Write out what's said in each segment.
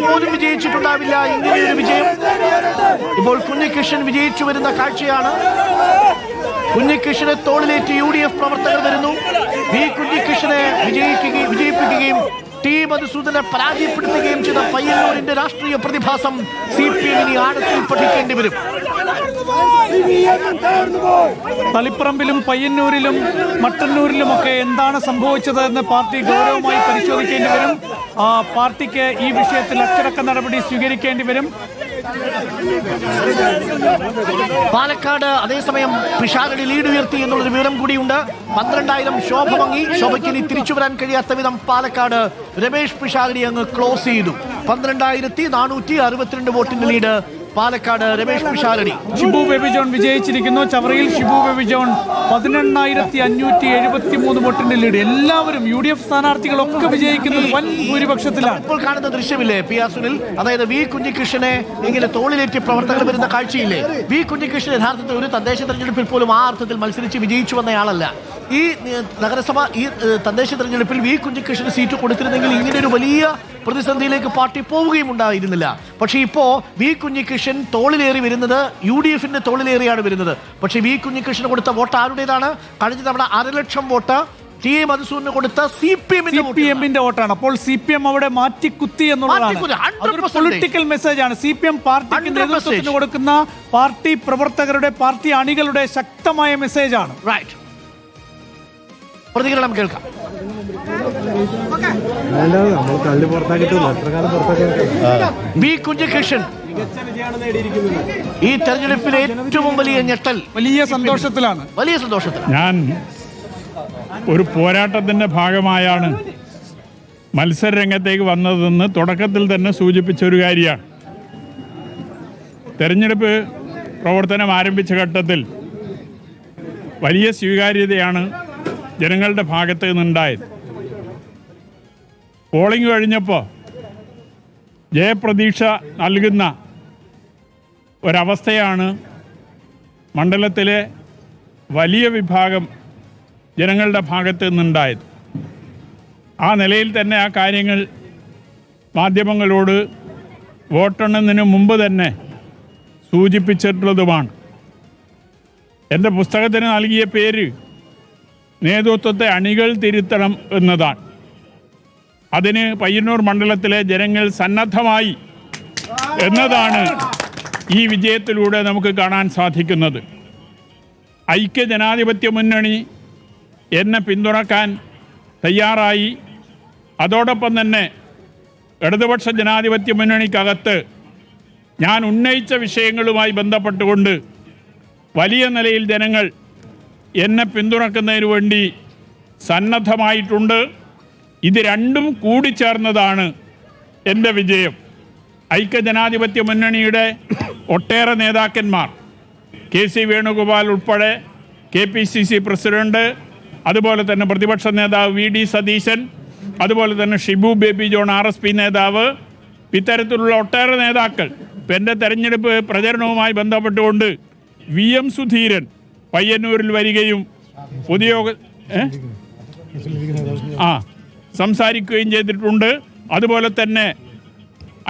പോലും വിജയിച്ചിട്ടുണ്ടാവില്ല ഇങ്ങനെയൊരു വിജയം. ഇപ്പോൾ കുഞ്ഞികൃഷ്ണൻ വിജയിച്ചു വരുന്ന കാഴ്ചയാണ്. കുഞ്ഞികൃഷ്ണനെ തോളിലേറ്റ് UDF പ്രവർത്തകർ വരുന്നു. വി കുഞ്ഞികൃഷ്ണനെ വിജയിപ്പിക്കുകയും ടി മധുസൂദനെ പരാജയപ്പെടുത്തുകയും ചെയ്ത പയ്യന്നൂരിന്റെ രാഷ്ട്രീയ പ്രതിഭാസം CPM ഇനി ആഴത്തിൽ പഠിക്കേണ്ടി വരും. തളിപ്പറമ്പിലും പയ്യന്നൂരിലും മട്ടന്നൂരിലുമൊക്കെ എന്താണ് സംഭവിച്ചതെന്ന് പാർട്ടി ഗൗരവമായി പരിശോധിക്കേണ്ടി വരും. പാർട്ടിക്ക് ഈ വിഷയത്തിൽ അച്ചടക്ക നടപടി സ്വീകരിക്കേണ്ടി വരും. പാലക്കാട് അതേസമയം പിഷാരടി ലീഡ് ഉയർത്തി എന്നുള്ളൊരു വിവരം കൂടിയുണ്ട്. 12,000 ശോഭ വാങ്ങി. ശോഭയ്ക്ക് ഇനി തിരിച്ചു വരാൻ കഴിയാത്ത വിധം പാലക്കാട് രമേഷ് പിഷാരടി അങ്ങ് ക്ലോസ് ചെയ്തു. 12,462 വോട്ടിന്റെ ലീഡ് പാലക്കാട് രമേഷ് പിഷാരടി. ഷിബു ബേബി ജോൺ വിജയിച്ചിരിക്കുന്നു. ചവറയിൽ ഷിബു ബേബി ജോൺ 18,573 വോട്ടിന്റെ ലീഡ്. എല്ലാവരും UDF സ്ഥാനാർത്ഥികളൊക്കെ വിജയിക്കുന്നത് വൻ ഭൂരിപക്ഷത്തിലാണ്. ഇപ്പോൾ കാണുന്ന ദൃശ്യമില്ലേ PR സുനിൽ, അതായത് വി കുഞ്ഞികൃഷ്ണനെ ഇങ്ങനെ തോളിലേറ്റി പ്രവർത്തകർ വരുന്ന കാഴ്ചയില്ലേ. വി കുഞ്ഞികൃഷ്ണൻ യഥാർത്ഥത്തിൽ ഒരു തദ്ദേശ തെരഞ്ഞെടുപ്പിൽ പോലും ആ അർത്ഥത്തിൽ മത്സരിച്ച് വിജയിച്ചു വന്നയാളല്ല. ഈ നഗരസഭ ഈ തദ്ദേശ തെരഞ്ഞെടുപ്പിൽ വി കുഞ്ഞികൃഷ്ണന് സീറ്റ് കൊടുത്തിരുന്നെങ്കിൽ ഇങ്ങനെ ഒരു വലിയ പ്രതിസന്ധിയിലേക്ക് പാർട്ടി പോവുകയും ഉണ്ടായിരുന്നില്ല. പക്ഷേ ഇപ്പോ വി കുഞ്ഞികൃഷ്ണൻ തോളിലേറി വരുന്നത് UDFന്റെ തോളിലേറിയാണ് വരുന്നത്. പക്ഷേ വി കുഞ്ഞികൃഷ്ണന് കൊടുത്ത വോട്ട് ആരുടേതാണ്? കഴിഞ്ഞ തവണ 1,00,000 വോട്ട് ടി മധുസൂദന് കൊടുത്ത CPMന്റെ വോട്ടാണ്. അപ്പോൾ CPM അവിടെ മാറ്റിക്കുത്തി എന്നുള്ളതാണ്. പൊളിറ്റിക്കൽ മെസ്സേജ് ആണ്. CPM പാർട്ടിക്ക് നേതൃത്വത്തിന് കൊടുക്കുന്ന പാർട്ടി പ്രവർത്തകരുടെ പാർട്ടി അണികളുടെ ശക്തമായ മെസ്സേജ് ആണ്. റൈറ്റ്, പ്രതികരണം കേൾക്കാം. വി കുഞ്ഞികൃഷ്ണൻ ഈ തെരഞ്ഞെടുപ്പിലെ ഏറ്റവും വലിയ ഞെട്ടൽ, വലിയ സന്തോഷത്തിലാണ്. ഞാൻ ഒരു പോരാട്ടത്തിന്റെ ഭാഗമായാണ് മത്സരരംഗത്തേക്ക് വന്നതെന്ന് തുടക്കത്തിൽ തന്നെ സൂചിപ്പിച്ച ഒരു കാര്യമാണ്. തെരഞ്ഞെടുപ്പ് പ്രവർത്തനം ആരംഭിച്ച ഘട്ടത്തിൽ വലിയ സ്വീകാര്യതയാണ് ജനങ്ങളുടെ ഭാഗത്ത് നിന്നുണ്ടായത്. പോളിംഗ് കഴിഞ്ഞപ്പോൾ ജയപ്രതീക്ഷ നൽകുന്ന ഒരവസ്ഥയാണ് മണ്ഡലത്തിലെ വലിയ വിഭാഗം ജനങ്ങളുടെ ഭാഗത്ത് നിന്നുണ്ടായത്. ആ നിലയിൽ തന്നെ ആ കാര്യങ്ങൾ മാധ്യമങ്ങളോട് വോട്ടെണ്ണുന്നതിന് മുമ്പ് തന്നെ സൂചിപ്പിച്ചിട്ടുള്ളതുമാണ്. എൻ്റെ പുസ്തകത്തിന് നൽകിയ പേര് നേതൃത്വത്തെ അണികൾ തിരുത്തണം എന്നതാണ്. അതിന് പയ്യന്നൂർ മണ്ഡലത്തിലെ ജനങ്ങൾ സന്നദ്ധമായി എന്നതാണ് ഈ വിജയത്തിലൂടെ നമുക്ക് കാണാൻ സാധിക്കുന്നത്. ഐക്യജനാധിപത്യ മുന്നണി എന്നെ പിന്തുണക്കാൻ തയ്യാറായി. അതോടൊപ്പം തന്നെ ഇടതുപക്ഷ ജനാധിപത്യ മുന്നണിക്കകത്ത് ഞാൻ ഉന്നയിച്ച വിഷയങ്ങളുമായി ബന്ധപ്പെട്ടുകൊണ്ട് വലിയ നിലയിൽ ജനങ്ങൾ എന്നെ പിന്തുണക്കുന്നതിന് വേണ്ടി സന്നദ്ധമായിട്ടുണ്ട്. ഇത് രണ്ടും കൂടിച്ചേർന്നതാണ് എൻ്റെ വിജയം. ഐക്യജനാധിപത്യ മുന്നണിയുടെ ഒട്ടേറെ നേതാക്കന്മാർ, KC വേണുഗോപാൽ ഉൾപ്പെടെ KPCC പ്രസിഡന്റ്, അതുപോലെ തന്നെ പ്രതിപക്ഷ നേതാവ് VD സതീശൻ, അതുപോലെ തന്നെ ഷിബു ബേബി ജോൺ RSP നേതാവ്, ഇത്തരത്തിലുള്ള ഒട്ടേറെ നേതാക്കൾ ഇപ്പം എൻ്റെ തെരഞ്ഞെടുപ്പ് പ്രചരണവുമായി ബന്ധപ്പെട്ടുകൊണ്ട് VM സുധീരൻ പയ്യന്നൂരിൽ വരികയും പൊതുയോഗ സംസാരിക്കുകയും ചെയ്തിട്ടുണ്ട്. അതുപോലെ തന്നെ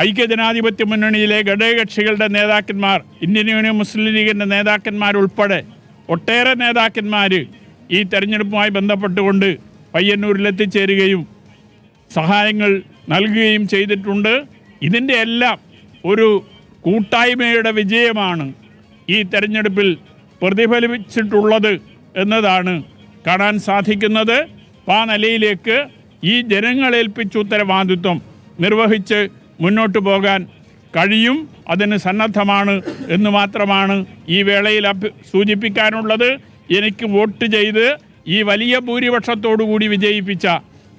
ഐക്യജനാധിപത്യ മുന്നണിയിലെ ഘടകകക്ഷികളുടെ നേതാക്കന്മാർ, ഇന്ത്യൻ യൂണിയൻ മുസ്ലിം ലീഗിൻ്റെ നേതാക്കന്മാരുൾപ്പെടെ ഒട്ടേറെ നേതാക്കന്മാർ ഈ തെരഞ്ഞെടുപ്പുമായി ബന്ധപ്പെട്ടുകൊണ്ട് പയ്യന്നൂരിലെത്തിച്ചേരുകയും സഹായങ്ങൾ നൽകുകയും ചെയ്തിട്ടുണ്ട്. ഇതിൻ്റെ എല്ലാം ഒരു കൂട്ടായ്മയുടെ വിജയമാണ് ഈ തെരഞ്ഞെടുപ്പിൽ പ്രതിഫലിച്ചിട്ടുള്ളത് എന്നതാണ് കാണാൻ സാധിക്കുന്നത്. ആ നിലയിലേക്ക് ഈ ജനങ്ങളേൽപ്പിച്ച ഉത്തരവാദിത്വം നിർവഹിച്ച് മുന്നോട്ട് പോകാൻ കഴിയും. അതിന് സന്നദ്ധമാണ് എന്ന് മാത്രമാണ് ഈ വേളയിൽ സൂചിപ്പിക്കാനുള്ളത്. എനിക്ക് വോട്ട് ചെയ്ത് ഈ വലിയ ഭൂരിപക്ഷത്തോടുകൂടി വിജയിപ്പിച്ച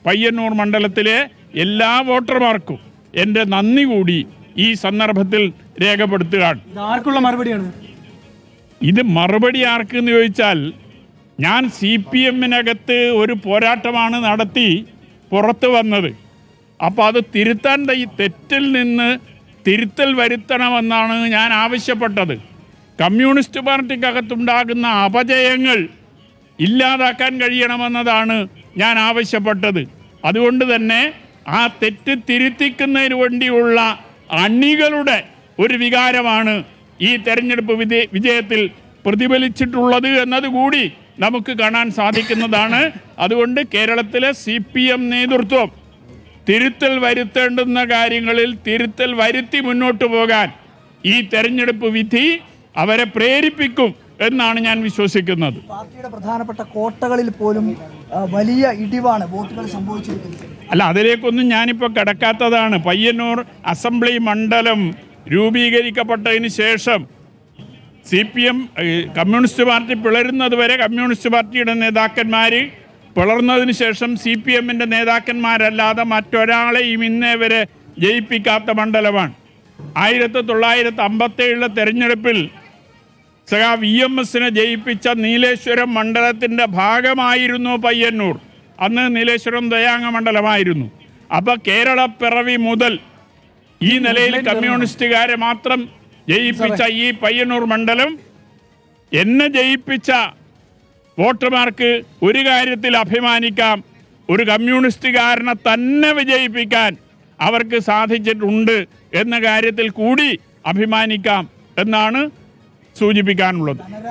പയ്യന്നൂർ മണ്ഡലത്തിലെ എല്ലാ വോട്ടർമാർക്കും എൻ്റെ നന്ദി കൂടി ഈ സന്ദർഭത്തിൽ രേഖപ്പെടുത്തുകയാണ്. ആർക്കുള്ള മറുപടിയാണ് ഇത്? മറുപടി ആർക്കെന്ന് ചോദിച്ചാൽ, ഞാൻ CPMനകത്ത് ഒരു പോരാട്ടമാണ് നടത്തി പുറത്തു വന്നത്. അപ്പോൾ അത് തിരുത്താൻ, ഈ തെറ്റിൽ നിന്ന് തിരുത്തൽ വരുത്തണമെന്നാണ് ഞാൻ ആവശ്യപ്പെട്ടത്. കമ്മ്യൂണിസ്റ്റ് പാർട്ടിക്കകത്തുണ്ടാകുന്ന അപജയങ്ങൾ ഇല്ലാതാക്കാൻ കഴിയണമെന്നതാണ് ഞാൻ ആവശ്യപ്പെട്ടത്. അതുകൊണ്ട് തന്നെ ആ തെറ്റ് തിരുത്തിക്കുന്നതിന് വേണ്ടിയുള്ള അണികളുടെ ഒരു വികാരമാണ് ഈ തെരഞ്ഞെടുപ്പ് വിജയത്തിൽ പ്രതിഫലിച്ചിട്ടുള്ളത് എന്നതുകൂടി നമുക്ക് കാണാൻ സാധിക്കുന്നതാണ്. അതുകൊണ്ട് കേരളത്തിലെ CPM നേതൃത്വം തിരുത്തൽ വരുത്തേണ്ടുന്ന കാര്യങ്ങളിൽ തിരുത്തൽ വരുത്തി മുന്നോട്ട് പോകാൻ ഈ തെരഞ്ഞെടുപ്പ് വിധി അവരെ പ്രേരിപ്പിക്കും എന്നാണ് ഞാൻ വിശ്വസിക്കുന്നത്. പാർട്ടിയുടെ പ്രധാനപ്പെട്ട കോട്ടകളിൽ പോലും വലിയ ഇടിവാണ് വോട്ടുകൾ സംഭവിച്ചിരിക്കുന്നത്. അല്ല, അതിലേക്കൊന്നും ഞാനിപ്പോൾ കടക്കാത്തതാണ്. പയ്യന്നൂർ അസംബ്ലി മണ്ഡലം രൂപീകരിക്കപ്പെട്ടതിന് ശേഷം CPM കമ്മ്യൂണിസ്റ്റ് പാർട്ടി പിളരുന്നത് വരെ കമ്മ്യൂണിസ്റ്റ് പാർട്ടിയുടെ നേതാക്കന്മാർ പിളർന്നതിന് ശേഷം CPM-ൻ്റെ നേതാക്കന്മാരല്ലാതെ മറ്റൊരാളെയും ഇന്നേ വരെ ജയിപ്പിക്കാത്ത മണ്ഡലമാണ്. 1957 തെരഞ്ഞെടുപ്പിൽ VMS-നെ ജയിപ്പിച്ച നീലേശ്വരം മണ്ഡലത്തിൻ്റെ ഭാഗമായിരുന്നു പയ്യന്നൂർ. അന്ന് നീലേശ്വരം ദയാംഗ മണ്ഡലമായിരുന്നു. അപ്പോൾ കേരളപ്പിറവി മുതൽ ഈ നിലയിൽ കമ്മ്യൂണിസ്റ്റുകാരെ മാത്രം ജയിപ്പിച്ച ഈ പയ്യന്നൂർ മണ്ഡലം എന്നെ ജയിപ്പിച്ച വോട്ടർമാർക്ക് ഒരു കാര്യത്തിൽ അഭിമാനിക്കാം, ഒരു കമ്മ്യൂണിസ്റ്റുകാരനെ തന്നെ വിജയിപ്പിക്കാൻ അവർക്ക് സാധിച്ചിട്ടുണ്ട് എന്ന കാര്യത്തിൽ കൂടി അഭിമാനിക്കാം എന്നാണ് സൂചിപ്പിക്കാനുള്ളത്.